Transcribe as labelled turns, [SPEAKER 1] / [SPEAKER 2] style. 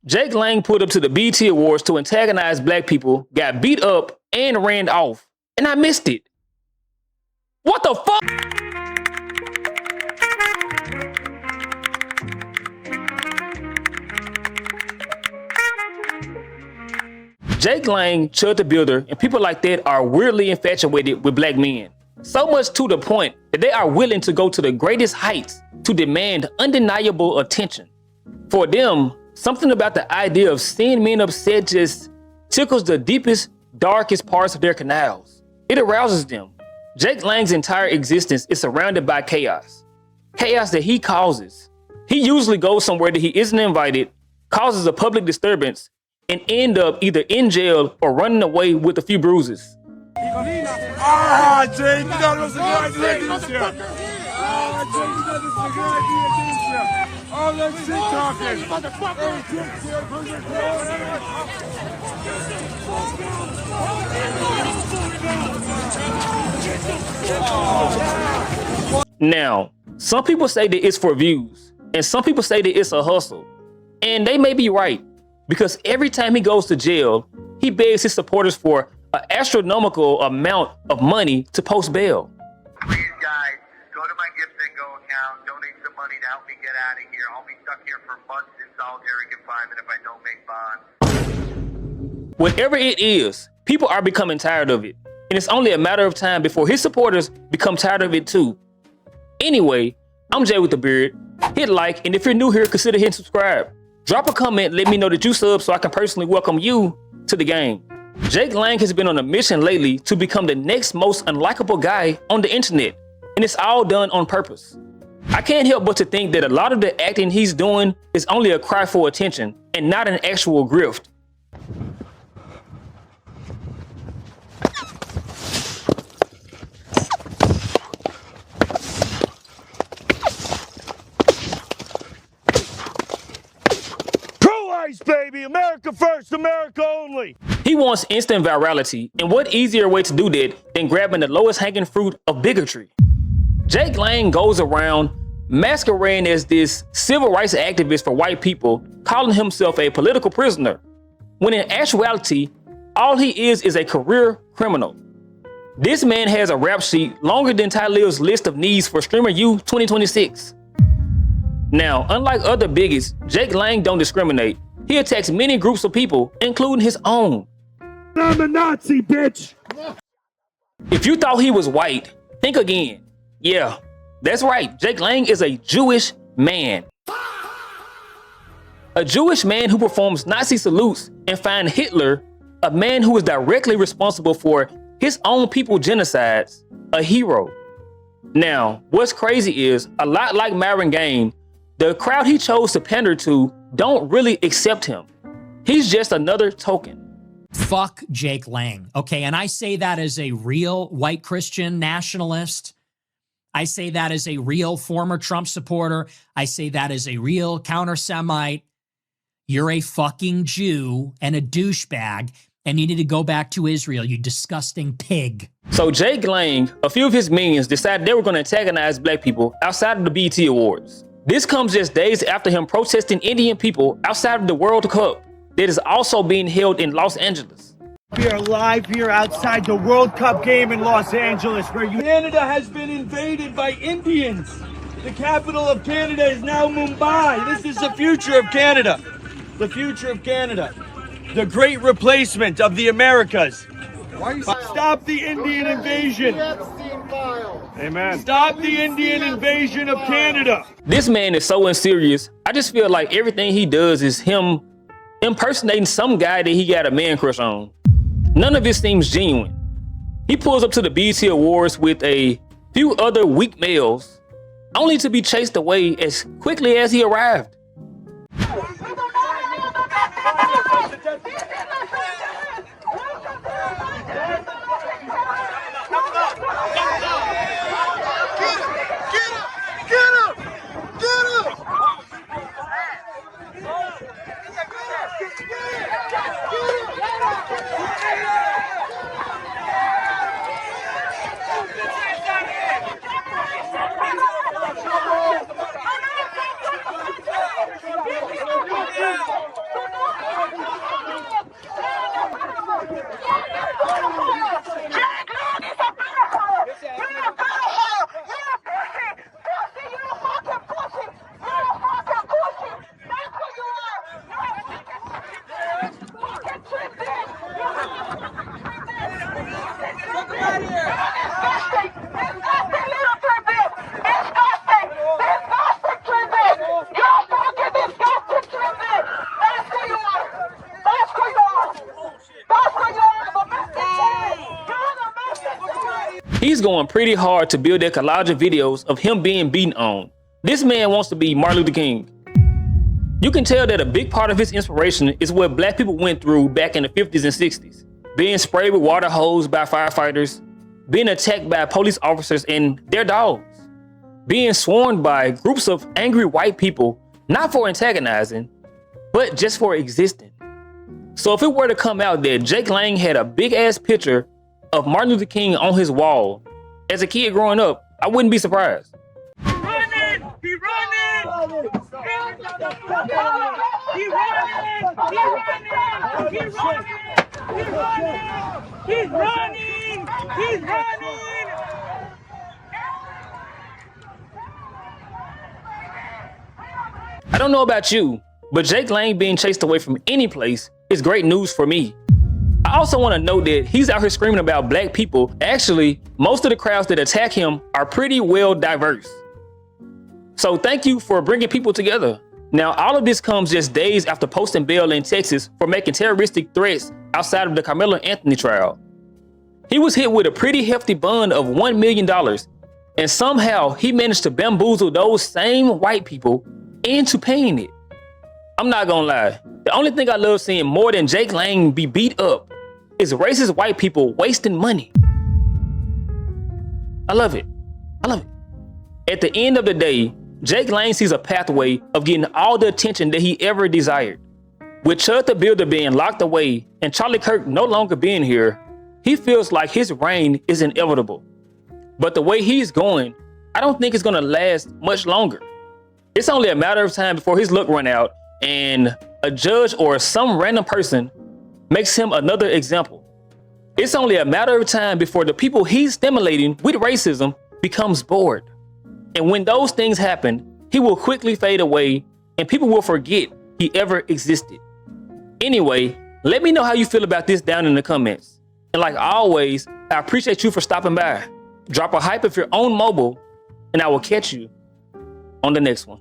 [SPEAKER 1] Jake Lang pulled up to the BET Awards to antagonize black people, got beat up, and ran off. And I missed it. What the fuck? Jake Lang, CHUD the Builder, and people like that are weirdly infatuated with black men. So much to the point that they are willing to go to the greatest heights to demand undeniable attention. For them, something about the idea of seeing men upset just tickles the deepest, darkest parts of their canals. It arouses them. Jake Lang's entire existence is surrounded by chaos. Chaos that he causes. He usually goes somewhere that he isn't invited, causes a public disturbance, and end up either in jail or running away with a few bruises.
[SPEAKER 2] Ah, Jake, you got us a good idea this year. Ah, Jake, you got us a good idea this year. All that shit talking.
[SPEAKER 1] Now, some people say that it's for views, and some people say that it's a hustle. And they may be right, because every time he goes to jail, he begs his supporters for an astronomical amount of money to post bail.
[SPEAKER 3] Please, guys, go to my Gift and Go account, donate some money to help me get out of here. I'll be stuck here for months in solitary confinement if I don't make bond.
[SPEAKER 1] Whatever it is, people are becoming tired of it. And it's only a matter of time before his supporters become tired of it too. Anyway, I'm Jay with the Beard. Hit like, and if you're new here, consider hitting subscribe. Drop a comment, let me know that you sub so I can personally welcome you to the game. Jake Lang has been on a mission lately to become the next most unlikable guy on the internet, and it's all done on purpose. I can't help but to think that a lot of the acting he's doing is only a cry for attention and not an actual grift.
[SPEAKER 2] Baby, America first, America only.
[SPEAKER 1] He wants instant virality, and what easier way to do that than grabbing the lowest hanging fruit of bigotry? Jake Lang goes around masquerading as this civil rights activist for white people, calling himself a political prisoner, when in actuality, all he is a career criminal. This man has a rap sheet longer than Talib's list of needs for Streamer U 2026. Now, unlike other bigots, Jake Lang don't discriminate. He attacks many groups of people, including his own.
[SPEAKER 2] I'm a Nazi, bitch!
[SPEAKER 1] If you thought he was white, think again. Yeah, that's right, Jake Lang is a Jewish man. A Jewish man who performs Nazi salutes and finds Hitler, a man who is directly responsible for his own people genocides, a hero. Now, what's crazy is, a lot like Myron Game, the crowd he chose to pander to don't really accept him. He's just another token.
[SPEAKER 4] Fuck Jake Lang, okay? And I say that as a real white Christian nationalist. I say that as a real former Trump supporter. I say that as a real counter-Semite. You're a fucking Jew and a douchebag, and you need to go back to Israel, you disgusting pig.
[SPEAKER 1] So Jake Lang, a few of his minions decided they were going to antagonize black people outside of the BET Awards. This comes just days after him protesting Indian people outside of the World Cup that is also being held in Los Angeles.
[SPEAKER 2] We are live here outside the World Cup game in Los Angeles, where Canada has been invaded by Indians. The capital of Canada is now Mumbai. This is the future of Canada. The future of Canada. The great replacement of the Americas. Stop the Indian invasion. Amen. Stop the Indian invasion of Canada.
[SPEAKER 1] This man is so unserious. I just feel like everything he does is him impersonating some guy that he got a man crush on. None of it seems genuine. He pulls up to the BET Awards with a few other weak males, only to be chased away as quickly as he arrived. going pretty hard to build their collage of videos of him being beaten on. This man wants to be Martin Luther King. You can tell that a big part of his inspiration is what black people went through back in the 50s and 60s. Being sprayed with water hose by firefighters, being attacked by police officers and their dogs, being swarmed by groups of angry white people, not for antagonizing, but just for existing. So if it were to come out that Jake Lang had a big ass picture of Martin Luther King on his wall as a kid growing up, I wouldn't be surprised.
[SPEAKER 2] He running! He running! He running! He's running! He's running!
[SPEAKER 1] I don't know about you, but Jake Lang being chased away from any place is great news for me. I also want to note that he's out here screaming about black people. Actually, most of the crowds that attack him are pretty well diverse. So thank you for bringing people together. Now, all of this comes just days after posting bail in Texas for making terroristic threats outside of the Carmelo Anthony trial. He was hit with a pretty hefty bond of $1 million, and somehow he managed to bamboozle those same white people into paying it. I'm not gonna lie, the only thing I love seeing more than Jake Lang be beat up is racist white people wasting money. I love it. I love it. At the end of the day, Jake Lang sees a pathway of getting all the attention that he ever desired. With CHUD the Builder being locked away and Charlie Kirk no longer being here, he feels like his reign is inevitable. But the way he's going, I don't think it's gonna last much longer. It's only a matter of time before his luck run out and a judge or some random person makes him another example. It's only a matter of time before the people he's stimulating with racism becomes bored. And when those things happen, he will quickly fade away and people will forget he ever existed. Anyway, let me know how you feel about this down in the comments. And like always, I appreciate you for stopping by. Drop a hype if you're on mobile, and I will catch you on the next one.